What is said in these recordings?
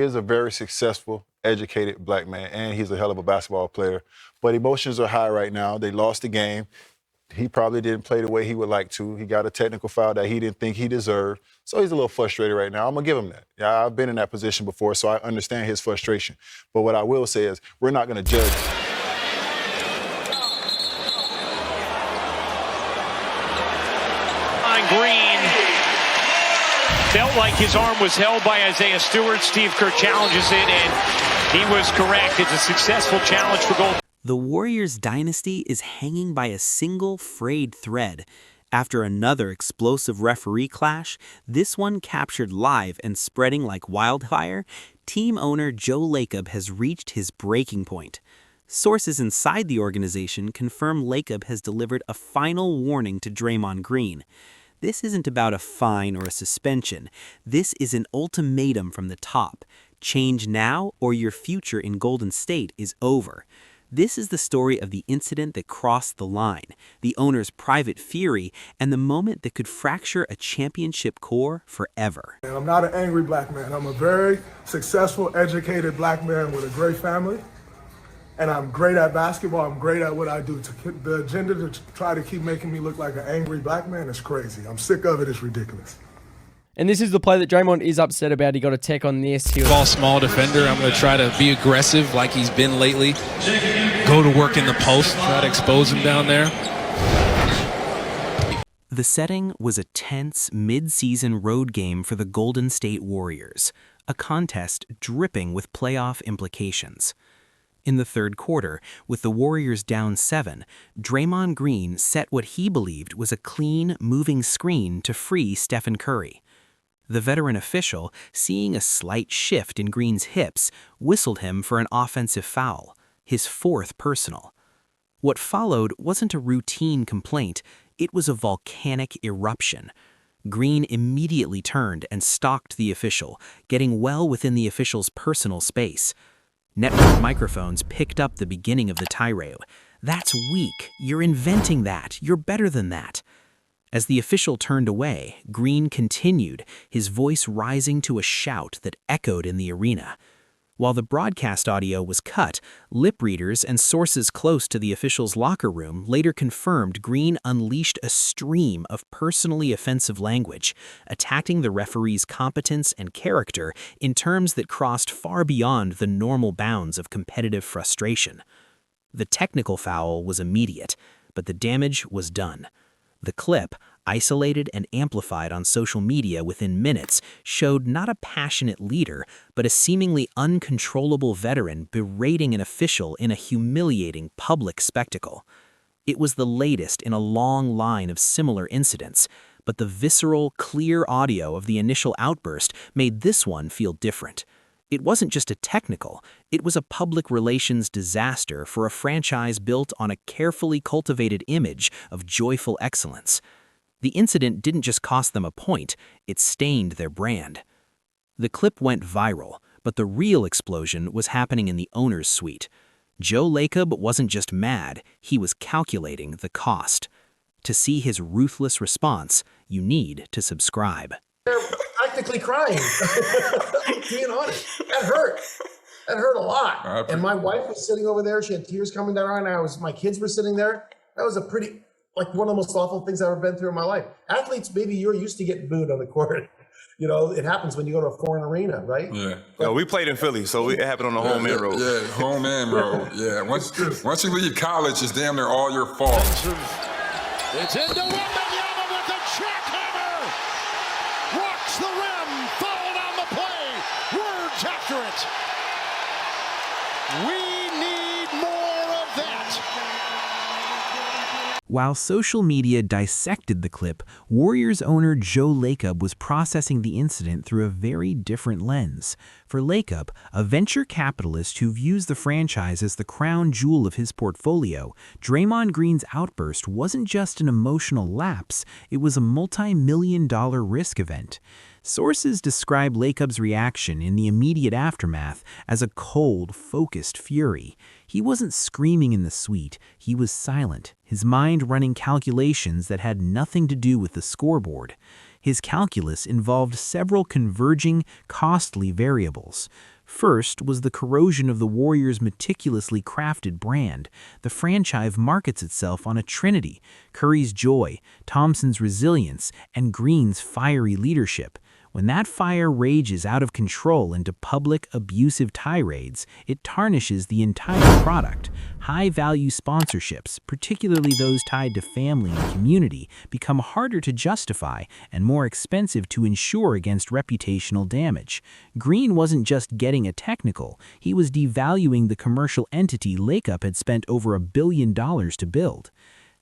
He's a very successful, educated black man, and he's a hell of a basketball player. But emotions are high right now. They lost the game. He probably didn't play the way he would like to. He got a technical foul that he didn't think he deserved. So he's a little frustrated right now. I'm going to give him that. Yeah, I've been in that position before, so I understand his frustration. But what I will say is we're not going to judge. Green felt like his arm was held by Isaiah Stewart. Steve Kerr challenges it, and he was correct. It's a successful challenge for goal. The Warriors' dynasty is hanging by a single frayed thread. After another explosive referee clash, this one captured live and spreading like wildfire, team owner Joe Lacob has reached his breaking point. Sources inside the organization confirm Lacob has delivered a final warning to Draymond Green. This isn't about a fine or a suspension. This is an ultimatum from the top. Change now or your future in Golden State is over. This is the story of the incident that crossed the line, the owner's private fury, and the moment that could fracture a championship core forever. And I'm not an angry black man. I'm a very successful, educated black man with a great family. And I'm great at basketball. I'm great at what I do. The agenda to try to keep making me look like an angry black man is crazy. I'm sick of it. It's ridiculous. And this is the play that Draymond is upset about. He got a tech on this. Ball small defender. I'm going to try to be aggressive like he's been lately. Go to work in the post. Try to expose him down there. The setting was a tense mid-season road game for the Golden State Warriors, a contest dripping with playoff implications. In the third quarter, with the Warriors down 7, Draymond Green set what he believed was a clean, moving screen to free Stephen Curry. The veteran official, seeing a slight shift in Green's hips, whistled him for an offensive foul, his 4th personal. What followed wasn't a routine complaint, it was a volcanic eruption. Green immediately turned and stalked the official, getting well within the official's personal space. Network microphones picked up the beginning of the tirade. "That's weak. You're inventing that. You're better than that." As the official turned away, Green continued, his voice rising to a shout that echoed in the arena. While the broadcast audio was cut, lip readers and sources close to the official's locker room later confirmed Green unleashed a stream of personally offensive language, attacking the referee's competence and character in terms that crossed far beyond the normal bounds of competitive frustration. The technical foul was immediate, but the damage was done. The clip, isolated and amplified on social media within minutes, showed not a passionate leader, but a seemingly uncontrollable veteran berating an official in a humiliating public spectacle. It was the latest in a long line of similar incidents, but the visceral, clear audio of the initial outburst made this one feel different. It wasn't just a technical, it was a public relations disaster for a franchise built on a carefully cultivated image of joyful excellence. The incident didn't just cost them a point, it stained their brand. The clip went viral, but the real explosion was happening in the owner's suite. Joe Lacob wasn't just mad, he was calculating the cost. To see his ruthless response, you need to subscribe. They're practically crying. Being honest, that hurt. That hurt a lot. And my wife was sitting over there. She had tears coming down her eye. My kids were sitting there. That was a pretty, like one of the most awful things I've ever been through in my life. Athletes, maybe you're used to getting booed on the court. You know, it happens when you go to a foreign arena, right? Yeah. No, we played in Philly, so it happened on the home and road. Yeah, home and road. Yeah. Once you leave college, it's damn near all your fault. It's into Wembanyama with the jackhammer. Rocks the rim. Fouled on the play. Words after it. We need more of that. While social media dissected the clip, Warriors owner Joe Lacob was processing the incident through a very different lens. For Lacob, a venture capitalist who views the franchise as the crown jewel of his portfolio, Draymond Green's outburst wasn't just an emotional lapse, it was a multi-million-dollar risk event. Sources describe Lacob's reaction in the immediate aftermath as a cold, focused fury. He wasn't screaming in the suite, he was silent, his mind running calculations that had nothing to do with the scoreboard. His calculus involved several converging, costly variables. First was the corrosion of the Warriors' meticulously crafted brand. The franchise markets itself on a trinity: Curry's joy, Thompson's resilience, and Green's fiery leadership. When that fire rages out of control into public, abusive tirades, it tarnishes the entire product. High-value sponsorships, particularly those tied to family and community, become harder to justify and more expensive to insure against reputational damage. Green wasn't just getting a technical, he was devaluing the commercial entity Lacob had spent over $1 billion to build.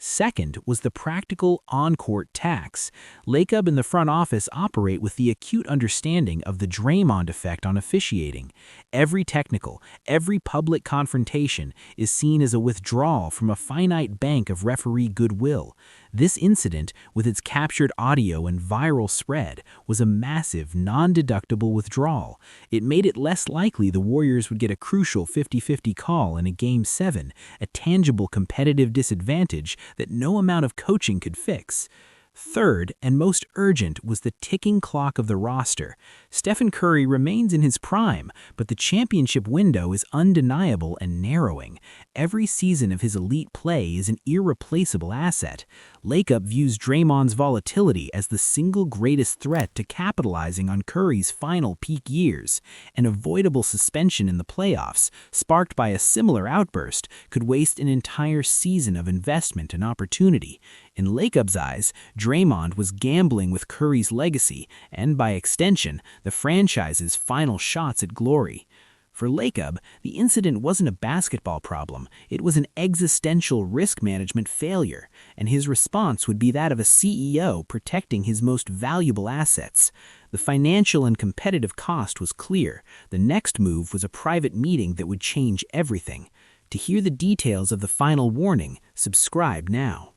Second was the practical on-court tax. Lacob and the front office operate with the acute understanding of the Draymond effect on officiating. Every technical, every public confrontation is seen as a withdrawal from a finite bank of referee goodwill. This incident, with its captured audio and viral spread, was a massive, non-deductible withdrawal. It made it less likely the Warriors would get a crucial 50-50 call in a Game 7, a tangible competitive disadvantage that no amount of coaching could fix. Third, and most urgent, was the ticking clock of the roster. Stephen Curry remains in his prime, but the championship window is undeniable and narrowing. Every season of his elite play is an irreplaceable asset. Lacob views Draymond's volatility as the single greatest threat to capitalizing on Curry's final peak years. An avoidable suspension in the playoffs, sparked by a similar outburst, could waste an entire season of investment and opportunity. In Lacob's eyes, Draymond was gambling with Curry's legacy and, by extension, the franchise's final shots at glory. For Lacob, the incident wasn't a basketball problem, it was an existential risk management failure, and his response would be that of a CEO protecting his most valuable assets. The financial and competitive cost was clear. The next move was a private meeting that would change everything. To hear the details of the final warning, subscribe now.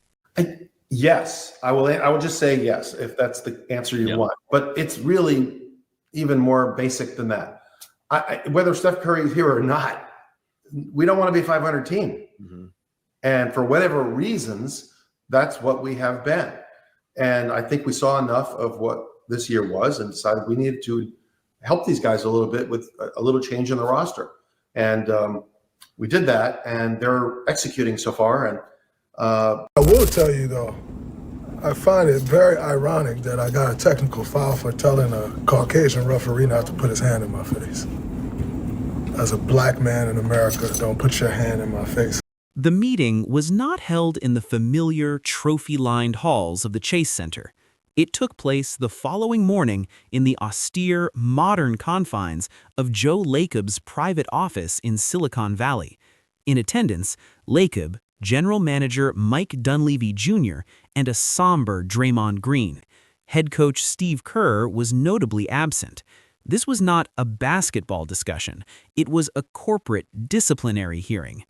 Yes, I will. I will just say yes if that's the answer you want. But it's really even more basic than that. Whether Steph Curry is here or not, we don't want to be a 500 team. And for whatever reasons, that's what we have been. And I think we saw enough of what this year was and decided we needed to help these guys a little bit with a little change in the roster. And we did that, and they're executing so far. And I will tell you, though, I find it very ironic that I got a technical foul for telling a Caucasian referee not to put his hand in my face. As a black man in America, don't put your hand in my face. The meeting was not held in the familiar, trophy-lined halls of the Chase Center. It took place the following morning in the austere, modern confines of Joe Lacob's private office in Silicon Valley. In attendance, Lacob, General Manager Mike Dunleavy Jr., and a somber Draymond Green. Head coach Steve Kerr was notably absent. This was not a basketball discussion. It was a corporate disciplinary hearing.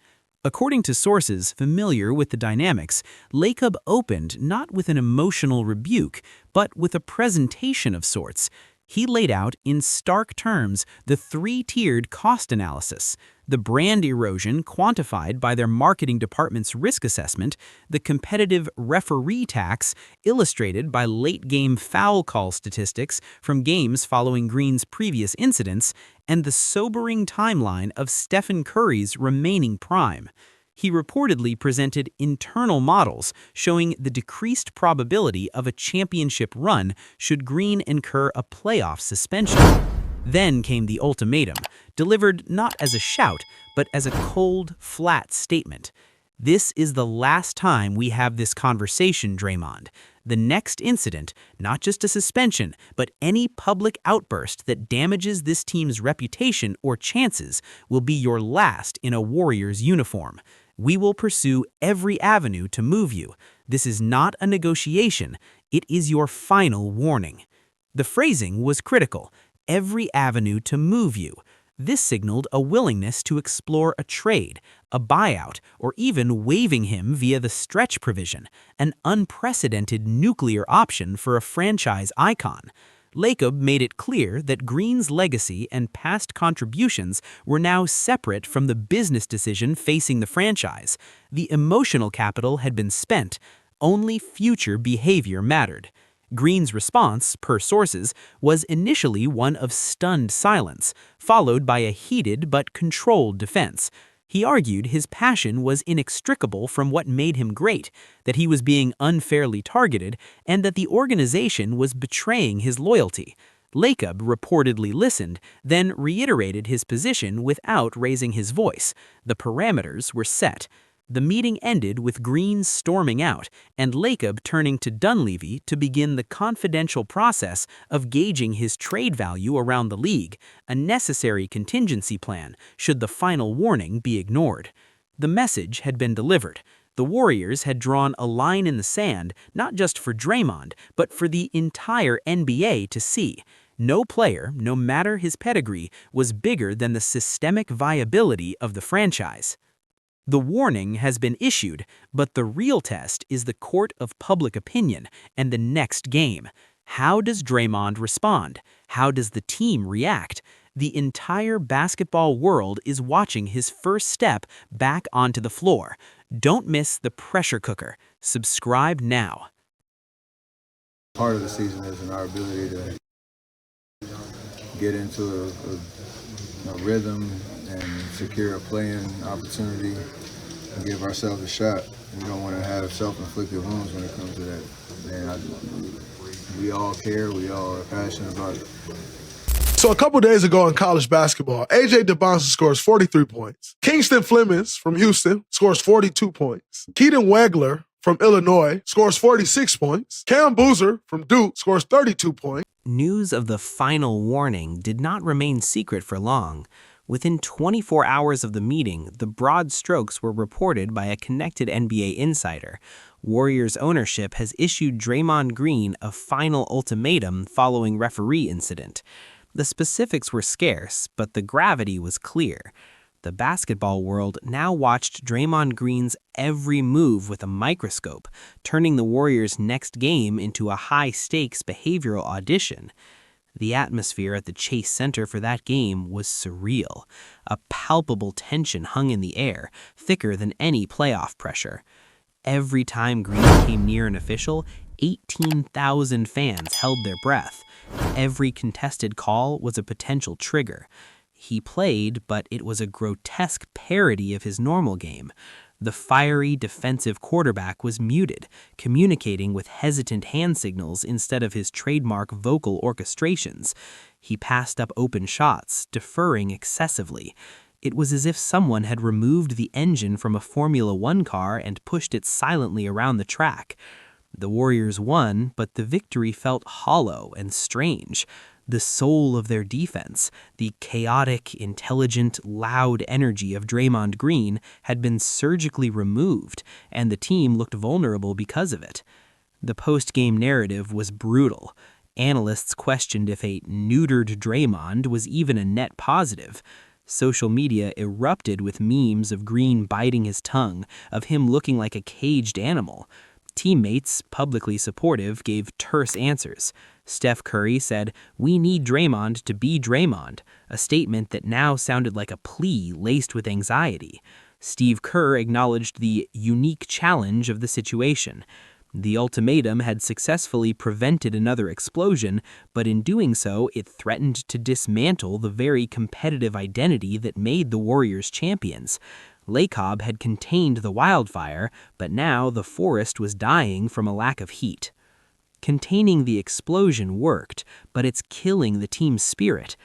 According to sources familiar with the dynamics, Lacob opened not with an emotional rebuke, but with a presentation of sorts. He laid out in stark terms the three-tiered cost analysis: the brand erosion quantified by their marketing department's risk assessment, the competitive referee tax illustrated by late-game foul call statistics from games following Green's previous incidents, and the sobering timeline of Stephen Curry's remaining prime. He reportedly presented internal models showing the decreased probability of a championship run should Green incur a playoff suspension. Then came the ultimatum, delivered not as a shout, but as a cold, flat statement. This is the last time we have this conversation, Draymond. The next incident, not just a suspension, but any public outburst that damages this team's reputation or chances, will be your last in a Warriors uniform. We will pursue every avenue to move you. This is not a negotiation. It is your final warning. The phrasing was critical. Every avenue to move you. This signaled a willingness to explore a trade, a buyout, or even waiving him via the stretch provision, an unprecedented nuclear option for a franchise icon. Lacob made it clear that Green's legacy and past contributions were now separate from the business decision facing the franchise. The emotional capital had been spent. Only future behavior mattered. Green's response, per sources, was initially one of stunned silence, followed by a heated but controlled defense. He argued his passion was inextricable from what made him great, that he was being unfairly targeted, and that the organization was betraying his loyalty. Lacob reportedly listened, then reiterated his position without raising his voice. The parameters were set. The meeting ended with Green storming out and Lacob turning to Dunleavy to begin the confidential process of gauging his trade value around the league, a necessary contingency plan should the final warning be ignored. The message had been delivered. The Warriors had drawn a line in the sand, not just for Draymond, but for the entire NBA to see. No player, no matter his pedigree, was bigger than the systemic viability of the franchise. The warning has been issued, but the real test is the court of public opinion and the next game. How does Draymond respond? How does the team react? The entire basketball world is watching his first step back onto the floor. Don't miss the pressure cooker. Subscribe now. Part of the season is in our ability to get into a rhythm and secure a playing opportunity and give ourselves a shot. We don't want to have self-inflicted wounds when it comes to that. And we all care, we all are passionate about it. So a couple days ago in college basketball, A.J. DeBonsa scores 43 points. Kingston Flemings from Houston scores 42 points. Keaton Wegler from Illinois scores 46 points. Cam Boozer from Duke scores 32 points. News of the final warning did not remain secret for long. Within 24 hours of the meeting, the broad strokes were reported by a connected NBA insider. Warriors ownership has issued Draymond Green a final ultimatum following referee incident. The specifics were scarce, but the gravity was clear. The basketball world now watched Draymond Green's every move with a microscope, turning the Warriors' next game into a high-stakes behavioral audition. The atmosphere at the Chase Center for that game was surreal. A palpable tension hung in the air, thicker than any playoff pressure. Every time Green came near an official, 18,000 fans held their breath. Every contested call was a potential trigger. He played, but it was a grotesque parody of his normal game. The fiery defensive quarterback was muted, communicating with hesitant hand signals instead of his trademark vocal orchestrations. He passed up open shots, deferring excessively. It was as if someone had removed the engine from a Formula One car and pushed it silently around the track. The Warriors won, but the victory felt hollow and strange. The soul of their defense, the chaotic, intelligent, loud energy of Draymond Green had been surgically removed, and the team looked vulnerable because of it. The post-game narrative was brutal. Analysts questioned if a neutered Draymond was even a net positive. Social media erupted with memes of Green biting his tongue, of him looking like a caged animal. Teammates, publicly supportive, gave terse answers. Steph Curry said, "We need Draymond to be Draymond," a statement that now sounded like a plea laced with anxiety. Steve Kerr acknowledged the unique challenge of the situation. The ultimatum had successfully prevented another explosion, but in doing so, it threatened to dismantle the very competitive identity that made the Warriors champions. Lacob had contained the wildfire, but now the forest was dying from a lack of heat. Containing the explosion worked, but it's killing the team's spirit.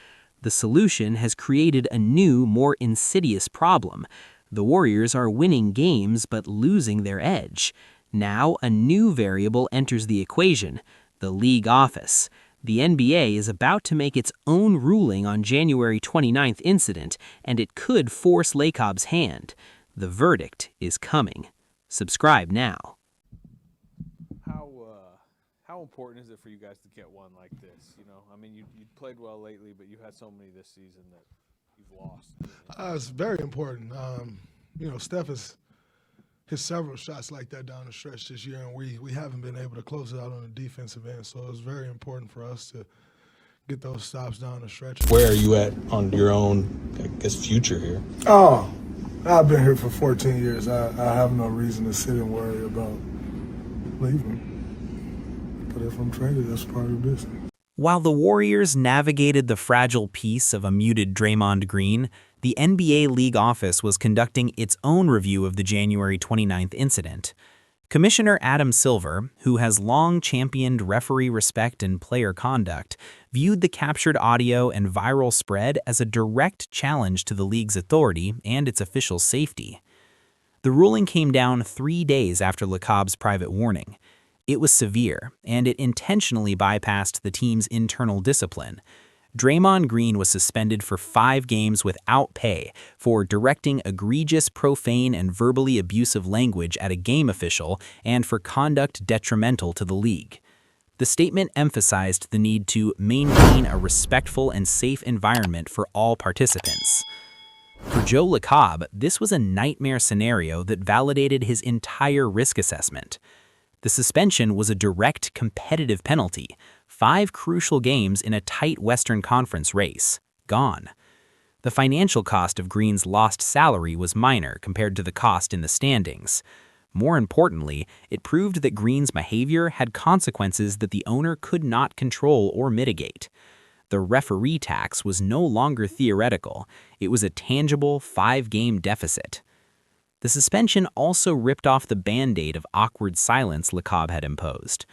The solution has created a new, more insidious problem. The Warriors are winning games but losing their edge. Now a new variable enters the equation, the league office. The NBA is about to make its own ruling on January 29th incident, and it could force Lacob's hand. The verdict is coming. Subscribe now. How important is it for you guys to get one like this? You know, I mean, you played well lately, but you had so many this season that you've lost. It's very important. Steph has hit several shots like that down the stretch this year, and we haven't been able to close it out on the defensive end. So it's very important for us to get those stops down the stretch. Where are you at on your own, future here? Oh, I've been here for 14 years. I have no reason to sit and worry about leaving. but if I'm traded, that's part of the business. While the Warriors navigated the fragile peace of a muted Draymond Green, the NBA league office was conducting its own review of the January 29th incident. Commissioner Adam Silver, who has long championed referee respect and player conduct, viewed the captured audio and viral spread as a direct challenge to the league's authority and its officials' safety. The ruling came down 3 days after Lacob's private warning. It was severe, and it intentionally bypassed the team's internal discipline. Draymond Green was suspended for 5 games without pay for directing egregious, profane, and verbally abusive language at a game official and for conduct detrimental to the league. The statement emphasized the need to maintain a respectful and safe environment for all participants. For Joe Lacob, this was a nightmare scenario that validated his entire risk assessment. The suspension was a direct competitive penalty, 5 crucial games in a tight Western Conference race, gone. The financial cost of Green's lost salary was minor compared to the cost in the standings. More importantly, it proved that Green's behavior had consequences that the owner could not control or mitigate. The referee tax was no longer theoretical, it was a tangible 5-game deficit. The suspension also ripped off the band-aid of awkward silence Lacob had imposed.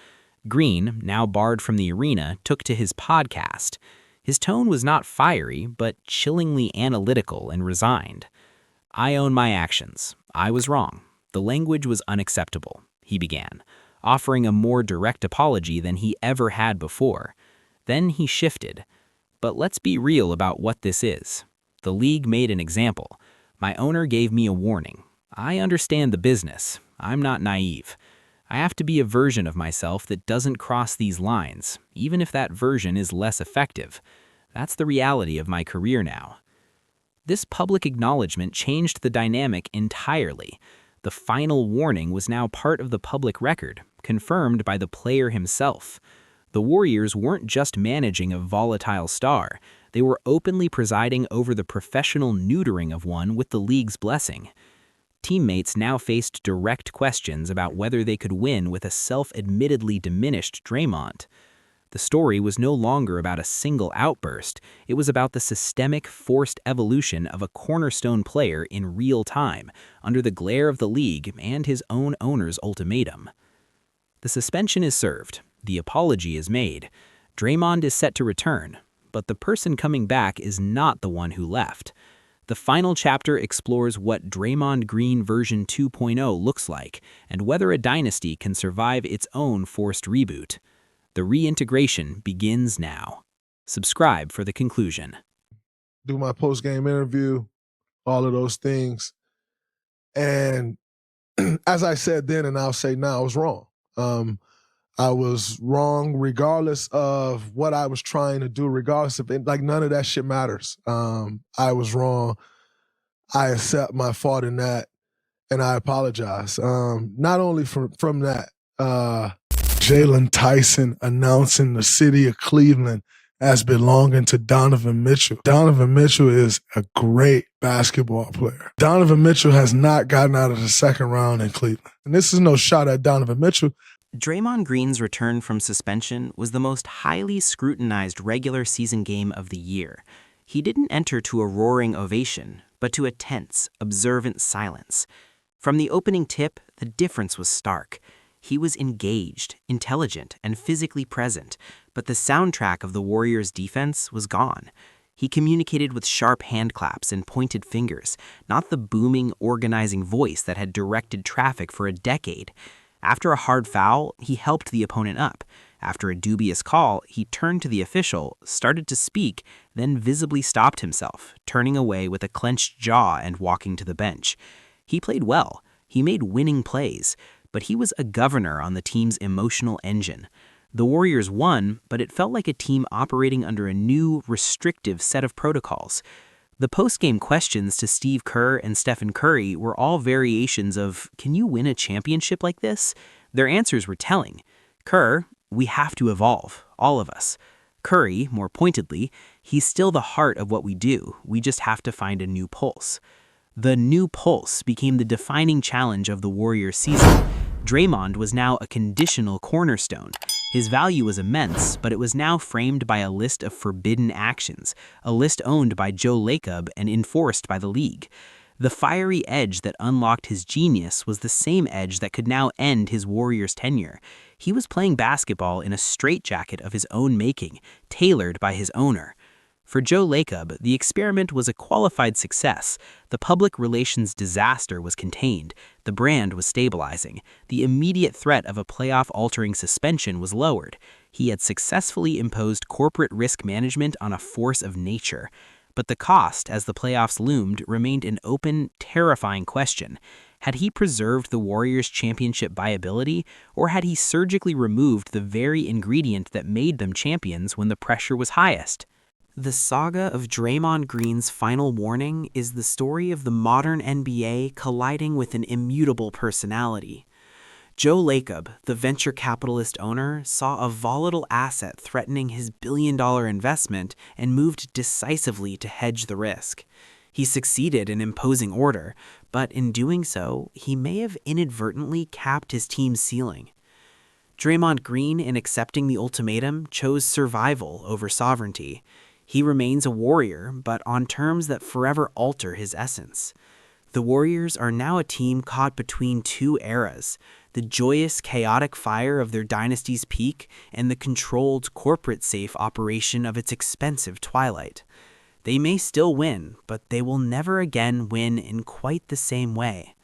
Green, now barred from the arena, took to his podcast. His tone was not fiery, but chillingly analytical and resigned. "I own my actions. I was wrong. The language was unacceptable," he began, offering a more direct apology than he ever had before. Then he shifted. "But let's be real about what this is. The league made an example. My owner gave me a warning. I understand the business. I'm not naive. I have to be a version of myself that doesn't cross these lines, even if that version is less effective. That's the reality of my career now." This public acknowledgement changed the dynamic entirely. The final warning was now part of the public record, confirmed by the player himself. The Warriors weren't just managing a volatile star, they were openly presiding over the professional neutering of one with the league's blessing. Teammates now faced direct questions about whether they could win with a self-admittedly diminished Draymond. The story was no longer about a single outburst, it was about the systemic, forced evolution of a cornerstone player in real time, under the glare of the league and his own owner's ultimatum. The suspension is served, the apology is made, Draymond is set to return, but the person coming back is not the one who left. The final chapter explores what Draymond Green version 2.0 looks like and whether a dynasty can survive its own forced reboot. The reintegration begins now. Subscribe for the conclusion. Do my post-game interview, all of those things. And as I said then, and I'll say now, I was wrong. I was wrong regardless of what I was trying to do, regardless of it, like none of that shit matters. I was wrong. I accept my fault in that, and I apologize. Not only from that, Jalen Tyson announcing the city of Cleveland as belonging to Donovan Mitchell. Donovan Mitchell is a great basketball player. Donovan Mitchell has not gotten out of the second round in Cleveland. And this is no shot at Donovan Mitchell. Draymond Green's return from suspension was the most highly scrutinized regular season game of the year. He didn't enter to a roaring ovation, but to a tense, observant silence. From the opening tip, the difference was stark. He was engaged, intelligent, and physically present, but the soundtrack of the Warriors' defense was gone. He communicated with sharp hand claps and pointed fingers, not the booming, organizing voice that had directed traffic for a decade. After a hard foul, he helped the opponent up. After a dubious call, he turned to the official, started to speak, then visibly stopped himself, turning away with a clenched jaw and walking to the bench. He played well. He made winning plays, but he was a governor on the team's emotional engine. The Warriors won, but it felt like a team operating under a new, restrictive set of protocols. The post-game questions to Steve Kerr and Stephen Curry were all variations of, "Can you win a championship like this?" Their answers were telling. Kerr, "We have to evolve, all of us." Curry, more pointedly, "He's still the heart of what we do. We just have to find a new pulse." The new pulse became the defining challenge of the Warriors season. Draymond was now a conditional cornerstone. His value was immense, but it was now framed by a list of forbidden actions, a list owned by Joe Lacob and enforced by the league. The fiery edge that unlocked his genius was the same edge that could now end his Warriors tenure. He was playing basketball in a straitjacket of his own making, tailored by his owner. For Joe Lacob, the experiment was a qualified success. The public relations disaster was contained. The brand was stabilizing. The immediate threat of a playoff-altering suspension was lowered. He had successfully imposed corporate risk management on a force of nature. But the cost, as the playoffs loomed, remained an open, terrifying question. Had he preserved the Warriors' championship viability, or had he surgically removed the very ingredient that made them champions when the pressure was highest? The saga of Draymond Green's final warning is the story of the modern NBA colliding with an immutable personality. Joe Lacob, the venture capitalist owner, saw a volatile asset threatening his billion-dollar investment and moved decisively to hedge the risk. He succeeded in imposing order, but in doing so, he may have inadvertently capped his team's ceiling. Draymond Green, in accepting the ultimatum, chose survival over sovereignty. He remains a warrior, but on terms that forever alter his essence. The Warriors are now a team caught between two eras, the joyous, chaotic fire of their dynasty's peak and the controlled, corporate-safe operation of its expensive twilight. They may still win, but they will never again win in quite the same way.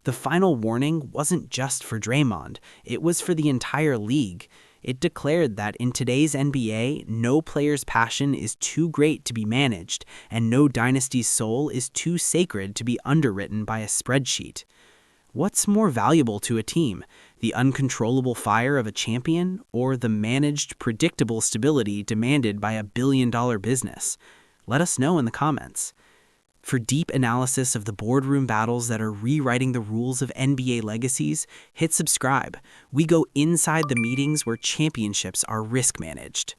The final warning wasn't just for Draymond, it was for the entire league. It declared that in today's NBA, no player's passion is too great to be managed, and no dynasty's soul is too sacred to be underwritten by a spreadsheet. What's more valuable to a team, the uncontrollable fire of a champion, or the managed, predictable stability demanded by a billion-dollar business? Let us know in the comments. For deep analysis of the boardroom battles that are rewriting the rules of NBA legacies, hit subscribe. We go inside the meetings where championships are risk managed.